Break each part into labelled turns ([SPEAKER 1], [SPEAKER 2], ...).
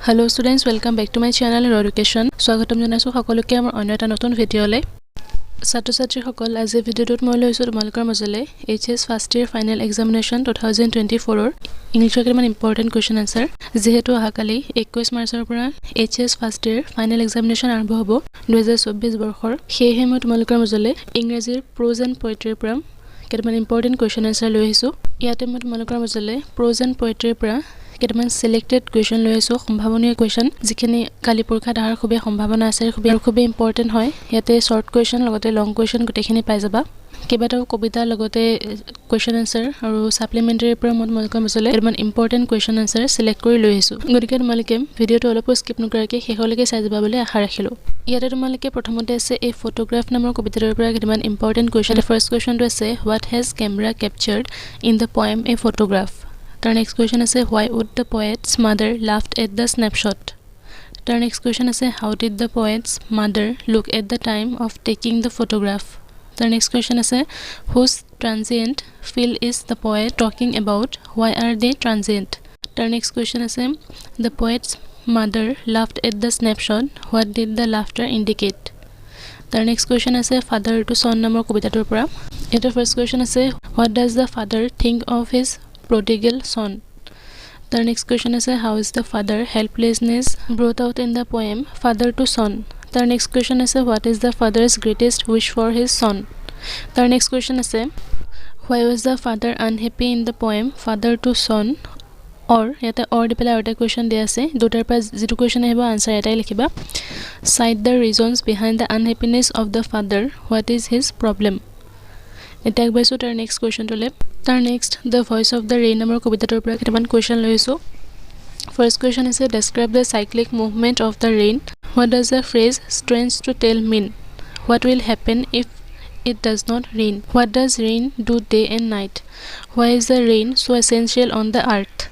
[SPEAKER 1] Hello students, welcome back to my channel Raweducation. স্বাগতম জনাইছো সকলোকে আমাৰ অন্য এটা নতুন ভিডিঅলে। ছাত্ৰ-ছাত্ৰী সকল আজি ভিডিঅটোত মই লৈছো তোমালোকৰ মাজলৈ AHSEC first year final examination 2024 ৰ ইংলিছৰ কিমান ইম্পৰ্টেন্ট কোৱেশ্চন আনসাৰ যেহেতু আহাকালি 21 মাৰ্চৰ পৰা AHSEC first year final examination আৰম্ভ হ'ব 2024 বৰ্ষৰ সেয়েহে মই তোমালোকৰ মাজলৈ ইংৰাজীৰ প্ৰ'জ এণ্ড পয়েট্ৰিৰ পৰা কিমান ইম্পৰ্টেন্ট কোৱেশ্চন আনসাৰ লৈ আহিছো। ইয়াতে মই তোমালোকৰ মাজলৈ প্ৰ'জ এণ্ড পয়েট্ৰিৰ পৰা কেইটামান সিলেক্টেড কোৱেশ্চন লৈ আছো সম্ভাৱনীয় কোৱেশ্চন যিখিনি কালি পৰীক্ষাত আহাৰ খুবেই সম্ভাৱনা আছে খুবেই ইম্পৰ্টেন্ট হয়। ইয়াতে শৰ্ট কোৱেশ্চন লগতে লং কোৱেশ্চন গোটেইখিনি পাই যাবা। কেইবাটাও কবিতা লগতে কোৱেশ্চন আনসাৰ আৰু সাপ্লিমেন্টাৰীৰ পৰা মই তোমালোকৰ মাজলৈ কেইটামান ইম্পৰ্টেন্ট কোৱেশ্চন আনসাৰ সিলেক্ট কৰি লৈ আহিছো। গতিকে তোমালোকে ভিডিঅটো অলপ স্কিপ নকৰাকৈ শেষলৈকে চাই যাবা বুলি আশা ৰাখিলো। ইয়াতে তোমালোকে প্ৰথমতে আছে এই ফটোগ্ৰাফ নামৰ কবিতাটোৰ পৰা কেইটামান ইম্পৰ্টেন্ট কোৱেশ্চন। ফাৰ্ষ্ট কোৱেশ্চনটো আছে what has camera captured in the poem A photograph. Our next question is why would the poet's mother laughed at the snapshot? Our next question is how did the poet's mother look at the time of taking the photograph? The next question is whose transient feel is the poet talking about? Why are they transient? The next question is the poet's mother laughed at the snapshot. What did the laughter indicate? The next question is father to son namor kobitator pora. The first question is what does the father think of his prodigal son? The next question is how is the father helplessness brought out in the poem Father to Son? The next question is what is the father's greatest wish for his son? The next question is why was the father unhappy in the poem Father to Son? Or yata or dipela orta question dia ase dutar pa jitu question ahibo answer etai likhiba. Cite the reasons behind the unhappiness of the father. What is his problem? Attack by so our next question to lep. Next the voice of the rain namor kobitator pora kitaman question loiso. First question is describe the cyclic movement of the rain. What does the phrase strange to tell mean? What will happen if it does not rain? What does rain do day and night? Why is the rain so essential on the earth?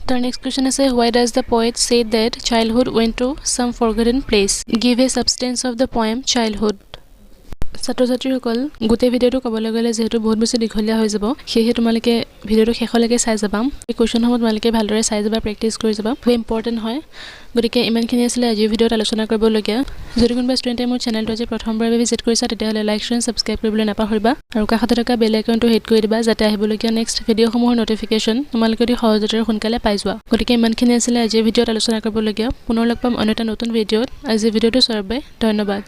[SPEAKER 1] The next question is why does the poet say that childhood went to some forgotten place? Give a substance of the poem childhood. ছাত্ৰ-ছাত্ৰী সকল গোটেই ভিডিঅটো কবলৈ গলে যেহেতু বহুত বেছি দীঘলীয়া হৈ যাব সেয়ে তোমালোকে ভিডিঅটো শেষলৈকে চাই যাবা। এই কোৱেশ্চনসমূহ তোমালোকে ভালদৰে চাই যাবা প্ৰেক্টিস কৰি যাবা খুব ইম্পৰ্টেন্ট হয়। গতিকে ইমানখিনি আছিল আজি ভিডিঅত আলোচনা কৰিবলগীয়া। যদি কোনোবা ষ্টুডেণ্টে মোৰ চেনেলটো আজি প্ৰথমবাৰ ভিজিট কৰিছা তেতিয়াহ'লে লাইক আৰু সাবস্ক্ৰাইব কৰিবলৈ নাপাহৰিবা আৰু কাষতে থকা বেল আইকনটো হিট কৰি দিবা যাতে আহিবলগীয়া নেক্সট ভিডিঅসমূহৰ নটিফিকেশন তোমালোকে অতি সহজতে সোনকালে পাই যোৱা। গতিকে ইমানখিনি আছিল আজি ভিডিঅত আলোচনা কৰিবলগীয়া। পুনৰ লগ পাম অন্য এটা নতুন ভিডিঅত। আজি ভিডিঅটো চোৱাৰ বাবে ধন্যবাদ।